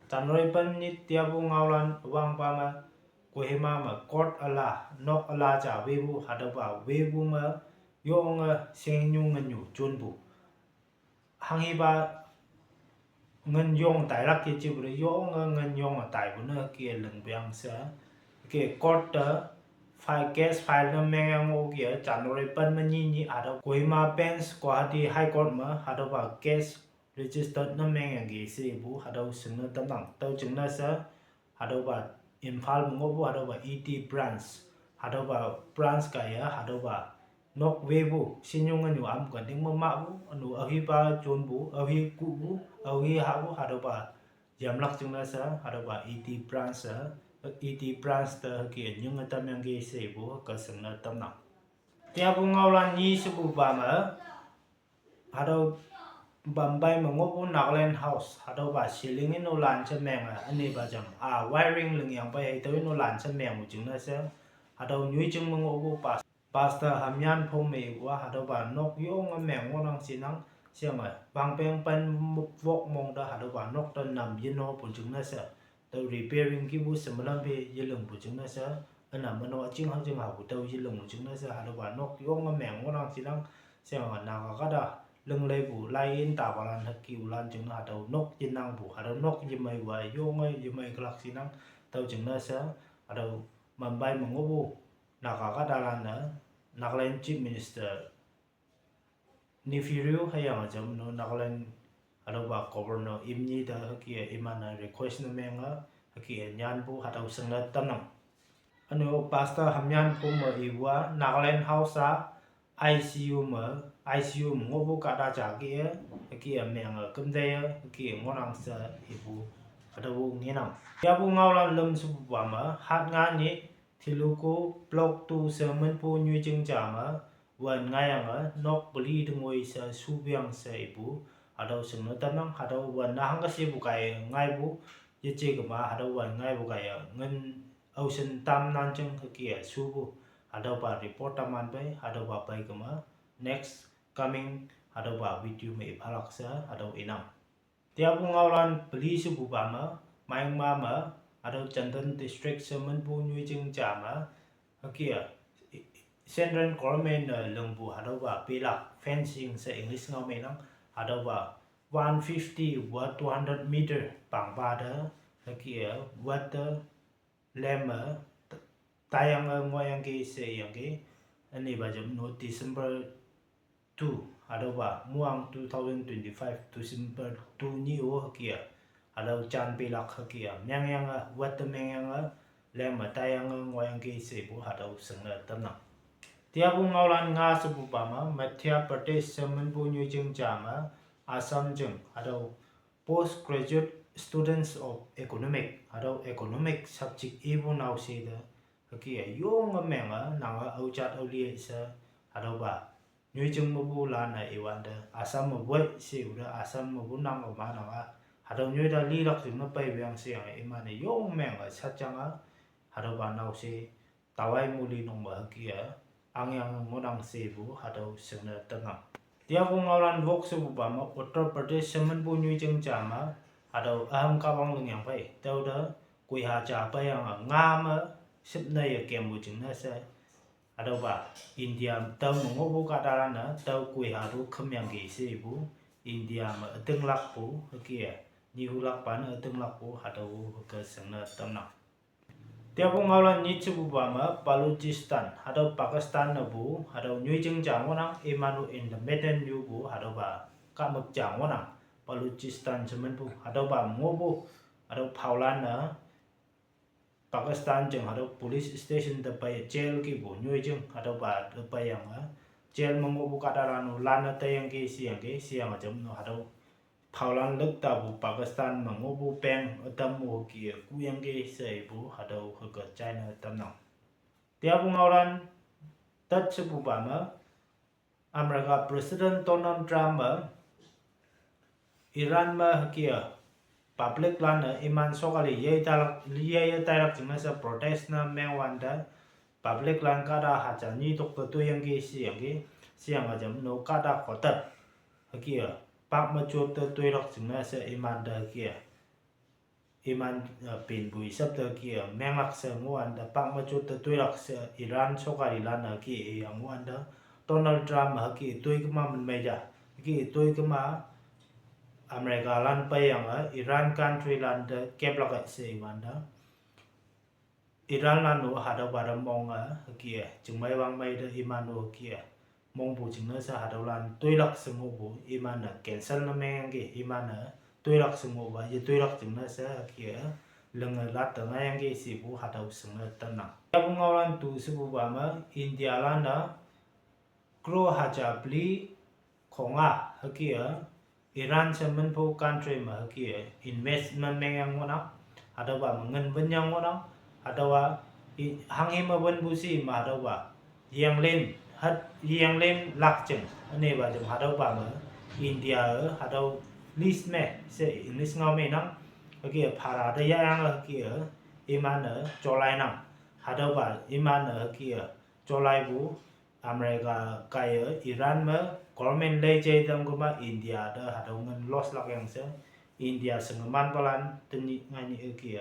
January pan ni tiabu ngaulan wang pa ma kohema ma court ala nok ala cha webu hadaba webu ma yong sengnyung nyu chunbu hangi ba ngân yong tai rak ki chi bu yong ngân yong tai bu na ki leng byang sa ki court file case file na meng ngo ki January pan ma ni ada kohema bench Guwahati high court ma hadaba case registered na meng gi se bu hadau sing na tamang tau chung na sa hadaba Imphal ngobu hadaba ET branch hadaba branch ka ya hadaba nok webu sinyung anu am kan ding ma bu anu ahi ba chon bu ahi ku bu ahi ha bu hadaba jamlak chung na sa hadaba ET branch ET branch ta ki nyung ta meng gi se bu ka sing na tamang tia bu ngaulan ni su bu ba ma hadau Bombay mangobu Nagaland house hadaba ceiling no lan cha meng ani ba jam wiring leng yang ba hai toi no lan cha meng mu chung na sa hadau nyui chung mangobu pastor hamyan phom me wa hadaba nok yong meng ngo nang sinang siang bang peng pan wok mong da hadaba nok ta nam yin no pu chung na sa to repairing ki bu samalam be yelung pu chung na sa ana mano ching ha bu to yelung chung na sa hadaba nok yong meng ngo nang sinang siang na ka da lưng lê bu lai in ta balan ha kiu lan chung na tau nok yin nang bu ha nok yim mai wa yo ngai yim mai klak sinang tau chung na sa adau Mumbai mangobu nakaka dalan na Nagaland chief minister Nifiru hayang jam no Nagaland adau ba governor imni da ki imana request na menga ki nyan bu ha tau sing na tanang anu pastor hamyan phum ma iwa Nagaland house ICU ngobu ka da cha ki meng kum de ki ngonang sa ibu adawu nginang ya bu ngaulan lum su ba ma hat nga ni thiluku block tu sermon pu nyu jing cha ma wan nga yang nok bli dngoi sa su byang sa ibu adaw sing no tanang adaw wan na hang ka si bu kai ngai bu ye che ga ma adaw wan ngai bu kai ngan ocean tam nan chang ki su bu adaw ba report taman bai adaw ba bai ga ma next coming adaw ba video me phalak sa adaw inam tia bu ngaulan bli su bu ba ma mayang ma adaw Chandan district sermon bu nyu jing cha ma kia central government lengbu adaw ba pilak fencing sa english ngau me nang adaw ba 150 wa 200 meter pang ba da kia wat lem tayang ngoyang ki se yang ki ani ba jam no December 2 adaw ba muang 2025 December 2 ni o kia adaw chan pilak kia nyang yang wat meng yang lem tayang ngoyang ki se bu adaw sing na tanang tia bu ngaulan nga su bu pa ma Madhya Pradesh sermon bu nyu jing cha ma Assam jing adaw postgraduate students of economic adaw economic subject ibu naw se da kia yong meng nang au chat au li sa adaw ba nyu jing mo bu la na iwan da Assam mo boi se u da Assam mo bu nang ma na adaw nyu da li lak jing na pai byang se ai ma ne yong meng sa chang adaw ba naw se tawai mu li nong ba kia ang yang mo nang se bu adaw sing na tanang tia bu ngaulan wok su bu ba ma Uttar Pradesh sermon bu nyu jing cha ma adaw aham ka bang leng yang pai tau da kui ha cha pa yang nga ma sip na ye kem bu jing na sa adaw ba India tau mo bu ka da na tau kui ha ru kham yang gi se bu India ma teng lak bu kia ni hu lak pa na teng lak bu adaw ka sing na tanang tia bu ngaulan ni chu bu ba ma Balochistan adaw Pakistan na bu adaw nyu jing cha ngonang Emanu Independent yu bu adaw ba ka mak cha ngonang Balochistan sermon bu adaw ba ngobu adaw phaulan na Pakistan jeng adaw police station da pai jail ki bu nyu jing adaw ba da pai yang jail mangobu ka da nu lan na tayang ki siang jam no adaw phaulan lek ta bu Pakistan mangobu peng atam mo ki ku yang ki sei bu adaw ka China tamnang tia bu ngaulan tat chu bu ba ma America President Donald Trump Iran ma kia public lan iman sokali ye tarak jing sa protest na mengwan da public lan ka da ha cha ni tok to yang ki siang jam no ka da khotat kia pak ma chot to rak jing na sa iman da kia iman pinbui sabta ki menglak se nguan da pakma chu ta tuilak se Iran sokari lana ki angwan da Donald Trump ha ki tuikma man meja ki tuikma America lan pa yang Iran country lan da keplak se wanda Iran lan no hada bara mong ki jingmai wang mai da iman no ki mong bu jing na sa hada lan tuilak se ngo bu iman na cancel na meng ki iman na tuilak se ngo ba ye tuilak jing na sa ki leng lat ta ngai ki si bu hada sung na ta na ya bu ngau lan tu se bu ba ma India lan da kro ha ja bli khonga ha ki Iran se man po country ma ki investment meng yang na hada ba ngan ban yang na hada wa hang ma ban bu si ma hada wa yang len hat yang len lak cheng ane ba jam hada ba ma India hada list me se list ngau me na ki phara da yang ki iman cholai na hada ba iman ki cholai bu America kai Iran ma government le je dam ko ma India da hada ngan loss lak yang se India seng man palan tni ngai ni ki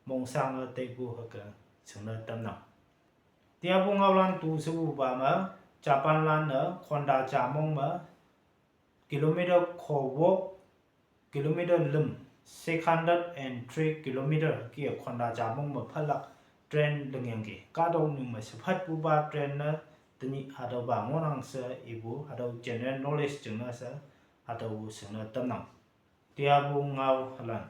mong sang te bu ha ka seng na tam na tia bu ngau lan tu su ba ma Japan lan Honda jamong ma kilometer khowo kilometer lum 603 kilometer ki Honda jamong ma phalak train deng yang ki ka dong nu ma saphat bu ba train na tni hada ba ngonang se ibu hada general knowledge jeng na sa hada seng na tam na tia bu ngau lan